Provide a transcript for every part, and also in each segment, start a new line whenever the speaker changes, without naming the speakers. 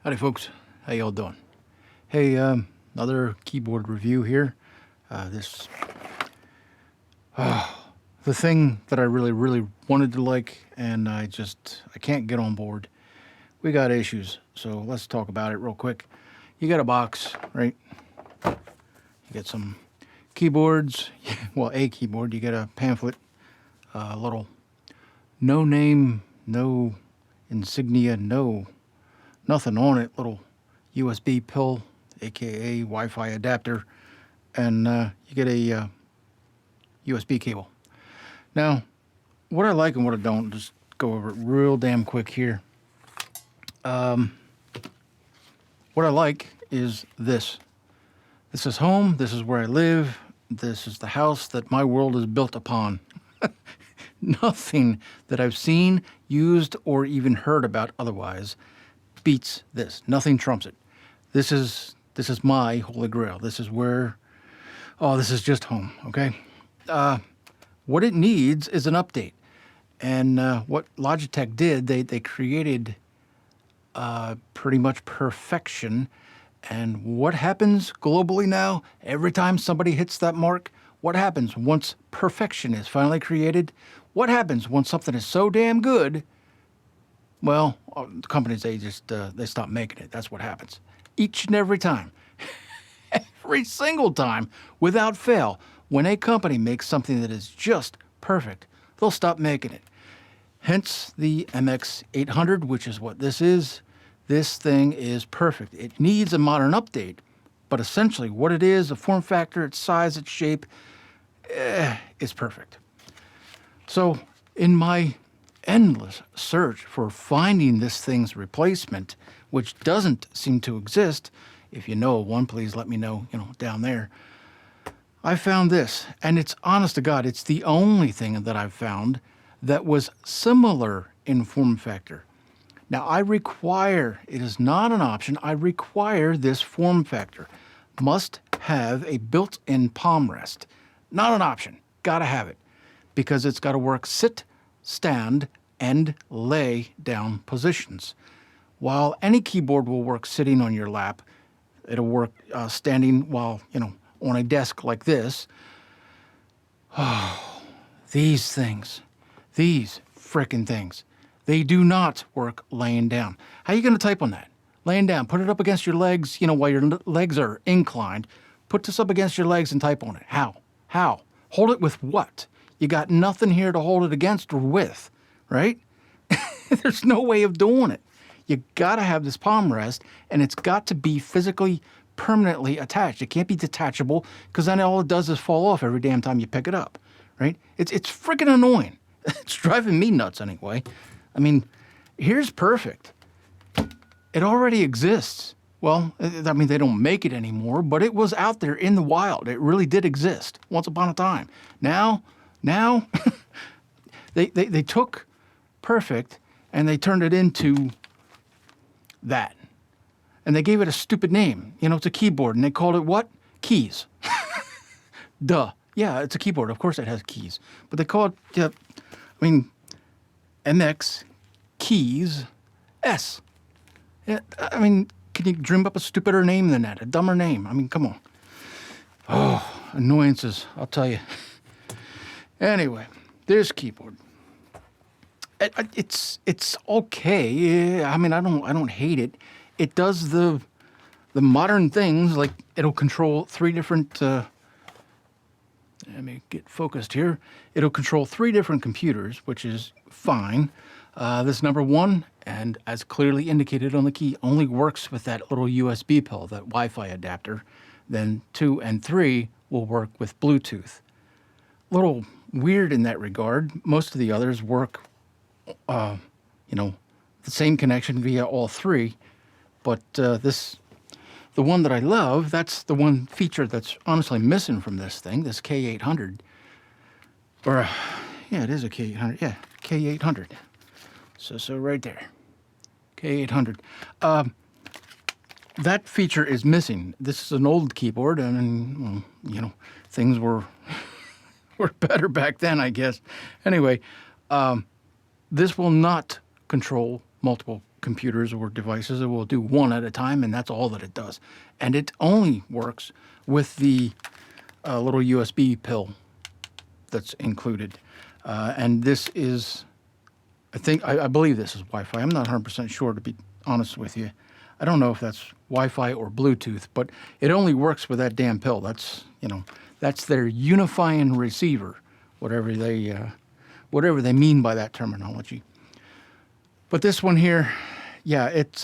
Howdy folks, how y'all doing? Hey, another keyboard review here. This, the thing that I really wanted to like, and I can't get on board. We got issues, so let's talk about it real quick. You got a box, right? You get some keyboards, well, a keyboard, you get a pamphlet, a little no name, no insignia, nothing on it, little USB pill, aka Wi-Fi adapter, and you get a USB cable. Now, what I like and what I don't, just go over it real damn quick here. What I like is this. This is home, this is where I live, this is the house that my world is built upon. Nothing that I've seen, used, or even heard about otherwise beats this. Nothing trumps it. This is my holy grail. This is where, this is just home, okay? What it needs is an update. And what Logitech did, they created pretty much perfection. And what happens globally now, every time somebody hits that mark, what happens once perfection is finally created? What happens when something is so damn good? Well, companies, they stop making it. That's what happens. Each and every time. Every single time, without fail, when a company makes something that is just perfect, they'll stop making it. Hence the MX800, which is what this is. This thing is perfect. It needs a modern update, but essentially what it is, the form factor, its size, its shape, is perfect. So in my endless search for finding this thing's replacement, which doesn't seem to exist, if you know of one, please let me know, down there. I found this, and it's honest to God, it's the only thing that I've found that was similar in form factor. Now it is not an option, I require this form factor. Must have a built-in palm rest. Not an option, gotta have it. Because it's gotta work sit, stand, and lay down positions. While any keyboard will work sitting on your lap, it'll work standing while, on a desk like this. Oh, these frickin' things, they do not work laying down. How are you gonna type on that? Laying down, put it up against your legs, while your legs are inclined. Put this up against your legs and type on it. How? Hold it with what? You got nothing here to hold it against or with, right? There's no way of doing it. You gotta have this palm rest, and it's got to be physically, permanently attached. It can't be detachable, because then all it does is fall off every damn time you pick it up, right? It's freaking annoying. It's driving me nuts anyway. I mean, here's perfect. It already exists. Well, I mean, they don't make it anymore, but it was out there in the wild. It really did exist once upon a time. Now, they took perfect and they turned it into that. And they gave it a stupid name. It's a keyboard, and they called it what? Keys. Duh. Yeah, it's a keyboard. Of course it has keys. But they call it, MX Keys S. Yeah, can you dream up a stupider name than that? A dumber name? Come on. Oh, annoyances, I'll tell you. Anyway, this keyboard. It's okay. I don't hate it. It does the modern things, like it'll control three different. Let me get focused here. It'll control three different computers, which is fine. This number one, and as clearly indicated on the key, only works with that little USB pill, that Wi-Fi adapter. Then 2 and 3 will work with Bluetooth. Little weird in that regard. Most of the others work, the same connection via all three. But the one that I love, that's the one feature that's honestly missing from this thing, this K800. Or, yeah, it is a K800. Yeah, K800. So right there, K800. That feature is missing. This is an old keyboard, and things were better back then, I guess. Anyway, this will not control multiple computers or devices, it will do one at a time, and that's all that it does. And it only works with the little USB pill that's included. And this is, I believe this is Wi-Fi. I'm not 100% sure, to be honest with you. I don't know if that's Wi-Fi or Bluetooth, but it only works with that damn pill. That's, that's their unifying receiver, whatever they mean by that terminology. But this one here, yeah, it's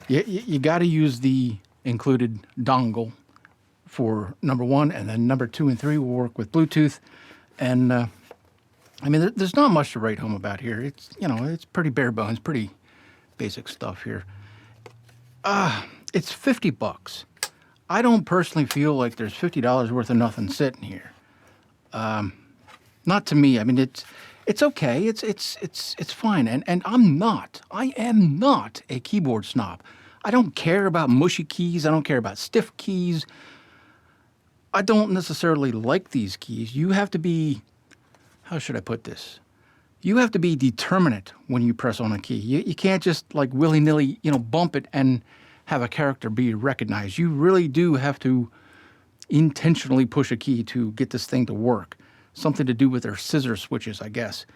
you got to use the included dongle for number one, and then number 2 and 3 will work with Bluetooth. And I mean, there's not much to write home about here. It's it's pretty bare bones, pretty basic stuff here. It's $50. I don't personally feel like there's $50 worth of nothing sitting here. Not to me. I mean, it's okay. It's fine. And I am not a keyboard snob. I don't care about mushy keys. I don't care about stiff keys. I don't necessarily like these keys. You have to be, how should I put this? You have to be determinate when you press on a key. You can't just like willy-nilly, bump it and have a character be recognized. You really do have to intentionally push a key to get this thing to work. Something to do with their scissor switches, I guess.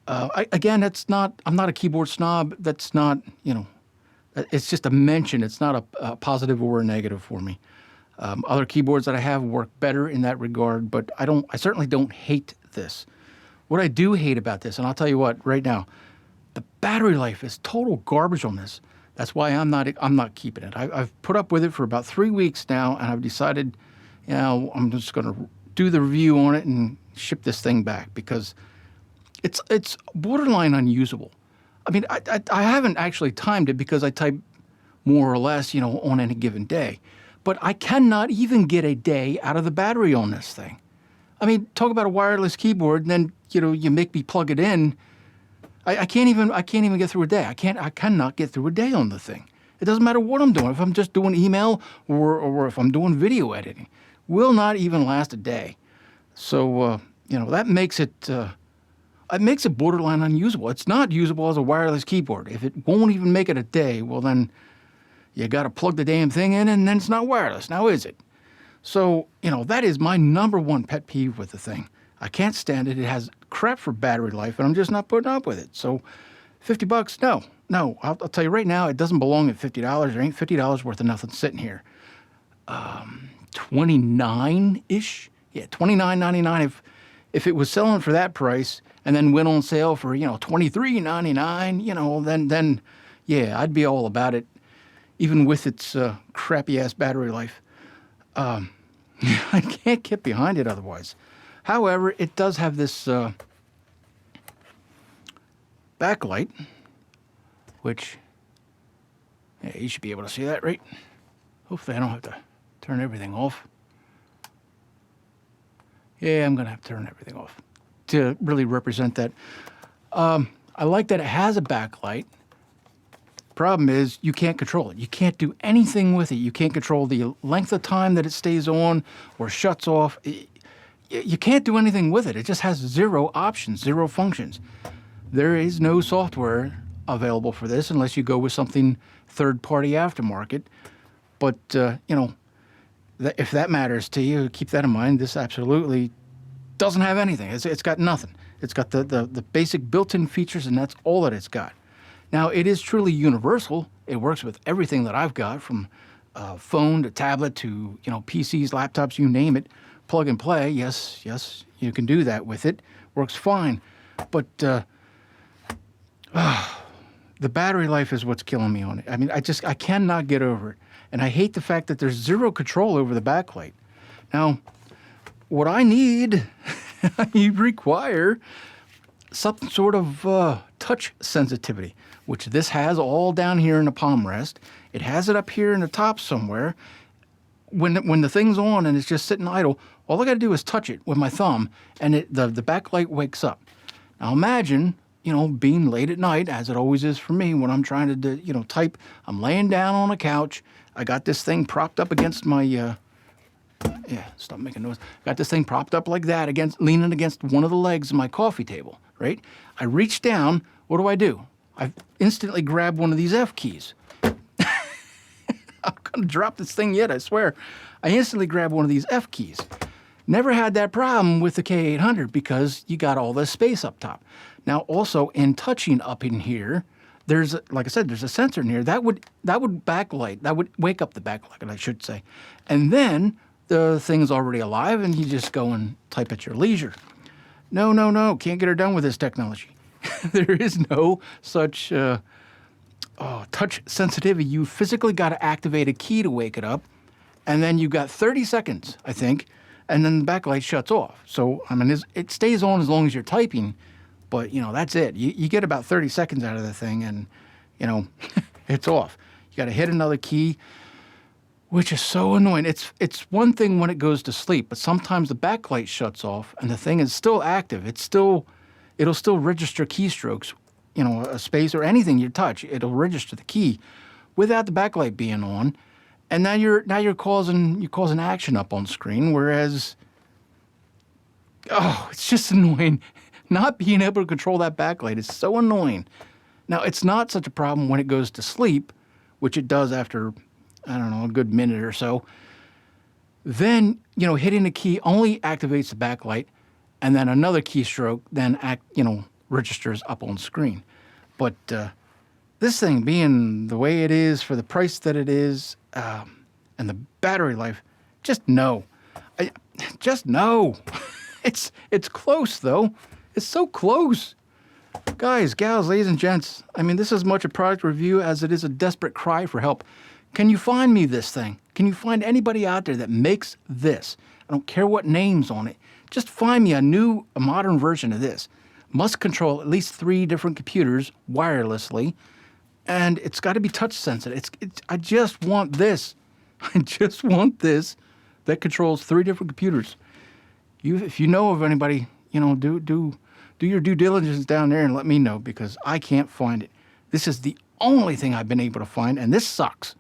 Again, I'm not a keyboard snob. That's not, it's just a mention. It's not a positive or a negative for me. Other keyboards that I have work better in that regard, but I certainly don't hate this. What I do hate about this, and I'll tell you what, right now, the battery life is total garbage on this. That's why I'm not keeping it. I've put up with it for about 3 weeks now, and I've decided, I'm just going to do the review on it and ship this thing back because it's borderline unusable. I mean, I haven't actually timed it because I type more or less, on any given day. But I cannot even get a day out of the battery on this thing. I mean, talk about a wireless keyboard, and then you make me plug it in. I can't even get through a day. I cannot get through a day on the thing. It doesn't matter what I'm doing. If I'm just doing email or if I'm doing video editing, will not even last a day. So that makes it borderline unusable. It's not usable as a wireless keyboard. If it won't even make it a day, well then you got to plug the damn thing in, and then it's not wireless. Now is it? So that is my number one pet peeve with the thing. I can't stand it. It has crap for battery life, and I'm just not putting up with it. So $50, no. I'll tell you right now, it doesn't belong at $50. There ain't $50 worth of nothing sitting here. 29-ish? Yeah, $29.99. If it was selling for that price and then went on sale for, $23.99, then yeah, I'd be all about it, even with its crappy-ass battery life. I can't get behind it otherwise. However, it does have this backlight, which, yeah, you should be able to see that, right? Hopefully I don't have to turn everything off. Yeah, I'm going to have to turn everything off to really represent that. I like that it has a backlight. Problem is, you can't control it. You can't do anything with it. You can't control the length of time that it stays on or shuts off. You can't do anything with it. It just has 0 options, 0 functions. There is no software available for this unless you go with something third-party aftermarket. But, if that matters to you, keep that in mind. This absolutely doesn't have anything. It's got nothing. It's got the basic built-in features, and that's all that it's got. Now, it is truly universal. It works with everything that I've got, from phone to tablet to PCs, laptops, you name it. Plug and play. Yes, you can do that with it. Works fine. But the battery life is what's killing me on it. I mean, I cannot get over it. And I hate the fact that there's 0 control over the backlight. Now, what I need, I require some sort of touch sensitivity, which this has all down here in the palm rest. It has it up here in the top somewhere. When the thing's on and it's just sitting idle, all I got to do is touch it with my thumb, and the backlight wakes up. Now imagine, being late at night, as it always is for me when I'm trying to, type. I'm laying down on a couch. I got this thing propped up against my, stop making noise. Got this thing propped up like that, leaning against one of the legs of my coffee table, right? I reach down. What do? I instantly grab one of these F keys. I'm going to drop this thing yet, I swear. I instantly grab one of these F keys. Never had that problem with the K800 because you got all this space up top. Now, also in touching up in here, there's, like I said, there's a sensor in here. That would backlight. That would wake up the backlight, I should say. And then the thing's already alive, and you just go and type at your leisure. No, no, no. Can't get her done with this technology. There is no such touch sensitivity. You physically got to activate a key to wake it up, and then you got 30 seconds, I think, and then the backlight shuts off. So, I mean, it stays on as long as you're typing, but, you know, that's it. You get about 30 seconds out of the thing, and, you know, it's off. You got to hit another key, which is so annoying. It's one thing when it goes to sleep, but sometimes the backlight shuts off, and the thing is still active. It'll still register keystrokes, you know, a space or anything you touch. It'll register the key without the backlight being on, and now you're causing action up on screen. Whereas, it's just annoying. Not being able to control that backlight is so annoying. Now, it's not such a problem when it goes to sleep, which it does after, I don't know, a good minute or so. Then, you know, hitting the key only activates the backlight, and then another keystroke then registers up on screen. But this thing being the way it is for the price that it is, and the battery life, just no. Just no. It's close though. It's so close. Guys, gals, ladies and gents, I mean, this is as much a product review as it is a desperate cry for help. Can you find me this thing? Can you find anybody out there that makes this? I don't care what name's on it. Just find me a modern version of this. Must control at least 3 different computers wirelessly, and it's got to be touch sensitive. I just want this. I just want this that controls 3 different computers. If you know of anybody, you know, do your due diligence down there and let me know, because I can't find it. This is the only thing I've been able to find, and this sucks.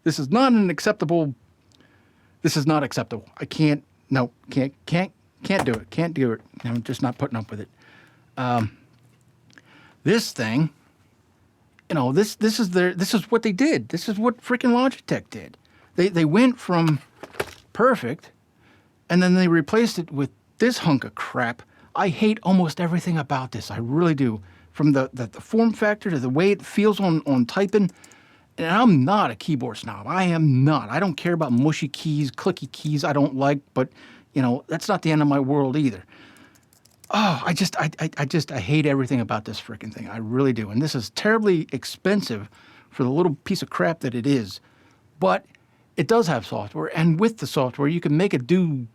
This is not acceptable. I can't do it. Can't do it. I'm just not putting up with it. This thing, you know, this is what they did. This is what freaking Logitech did. They went from perfect, and then they replaced it with this hunk of crap. I hate almost everything about this. I really do. From the form factor to the way it feels on typing. And I'm not a keyboard snob. I am not. I don't care about mushy keys, clicky keys I don't like, but, you know, that's not the end of my world either. Oh, I hate everything about this freaking thing. I really do. And this is terribly expensive for the little piece of crap that it is. But it does have software, and with the software, you can make it do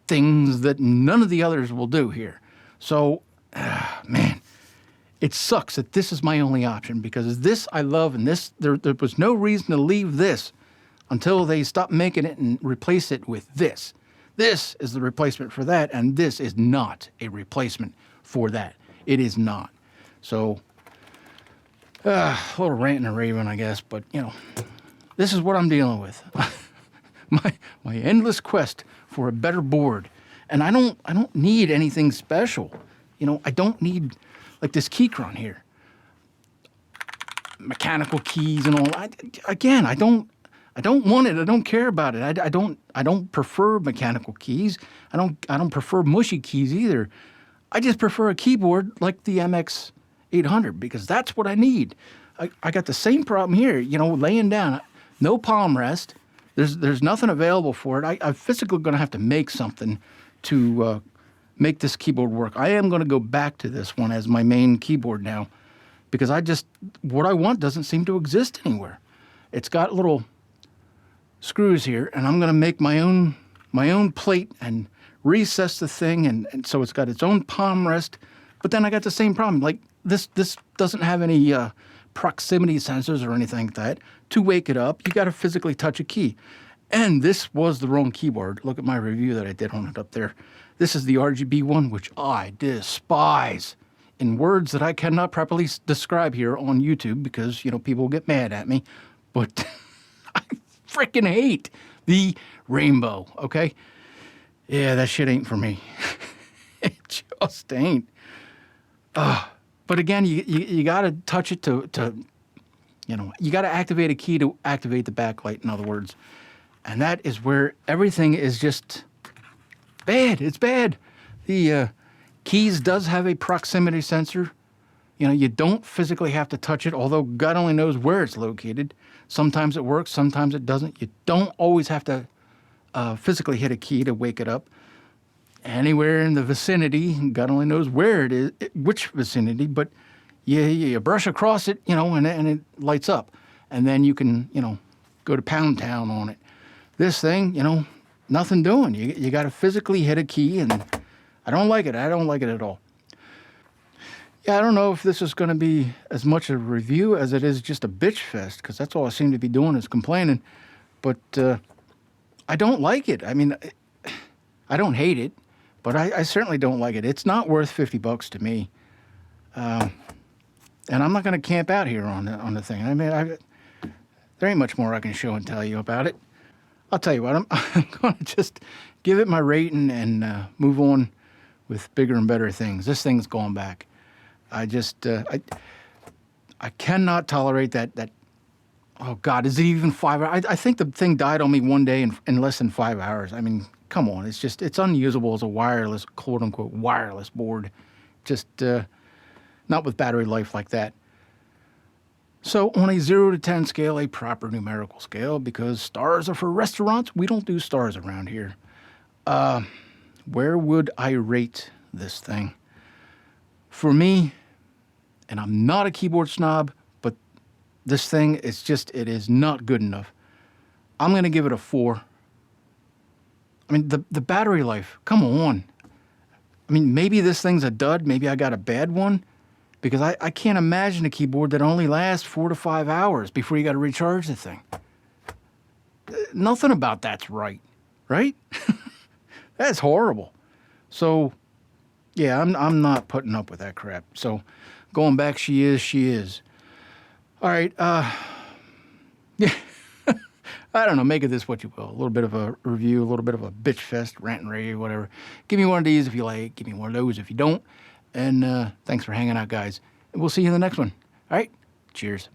things that none of the others will do here. So, man, it sucks that this is my only option, because this I love, and there was no reason to leave this until they stopped making it and replace it with this. This is the replacement for that, and this is not a replacement for that. It is not. So, a little ranting and raving, I guess, but, you know, this is what I'm dealing with. my endless quest for a better board. And I don't need anything special. You know, I don't need, like, this keychron here. Mechanical keys and all. I don't want it. I don't care about it. I don't prefer mechanical keys. I don't prefer mushy keys either. I just prefer a keyboard like the MX800, because that's what I need. I got the same problem here, you know, laying down. No palm rest. There's nothing available for it. I'm physically going to have to make something to make this keyboard work. I am going to go back to this one as my main keyboard now, because what I want doesn't seem to exist anywhere. It's got little screws here, and I'm going to make my own plate and recess the thing, and so it's got its own palm rest. But then I got the same problem. Like, this doesn't have any proximity sensors or anything like that. To wake it up, you got to physically touch a key. And this was the wrong keyboard. Look at my review that I did on it up there. This is the RGB one, which I despise in words that I cannot properly describe here on YouTube, because, you know, people get mad at me. But I freaking hate the rainbow, okay? Yeah, that shit ain't for me. It just ain't. But again, you got to touch it to, you got to activate a key to activate the backlight, in other words. And that is where everything is just bad. It's bad. The keys does have a proximity sensor. You don't physically have to touch it, although God only knows where it's located. Sometimes it works, sometimes it doesn't. You don't always have to physically hit a key to wake it up. Anywhere in the vicinity, God only knows where it is, which vicinity, but you brush across it, and it lights up. And then you can, go to Pound Town on it. This thing, nothing doing. You got to physically hit a key, and I don't like it. I don't like it at all. Yeah, I don't know if this is going to be as much a review as it is just a bitch fest, because that's all I seem to be doing is complaining. But I don't like it. I mean, I don't hate it, but I certainly don't like it. It's not worth $50 to me. And I'm not going to camp out here on the thing. I mean, there ain't much more I can show and tell you about it. I'll tell you what, I'm going to just give it my rating and move on with bigger and better things. This thing's going back. I just, I cannot tolerate that, oh God, is it even 5 hours? I think the thing died on me one day in less than 5 hours. I mean, come on, it's unusable as a wireless, quote unquote, wireless board. Just not with battery life like that. So on a 0 to 10 scale, a proper numerical scale, because stars are for restaurants, we don't do stars around here. Where would I rate this thing? For me, and I'm not a keyboard snob, but this thing is it is not good enough. I'm going to give it a 4. I mean, the battery life, come on. I mean, maybe this thing's a dud. Maybe I got a bad one, because I can't imagine a keyboard that only lasts 4 to 5 hours before you got to recharge the thing. Nothing about that's right? That's horrible. So, yeah, I'm not putting up with that crap. So, going back, she is. All right, yeah, I don't know, make of this what you will. A little bit of a review, a little bit of a bitch fest, rant and rave, whatever. Give me one of these if you like, give me one of those if you don't. And thanks for hanging out, guys. And we'll see you in the next one. All right, cheers.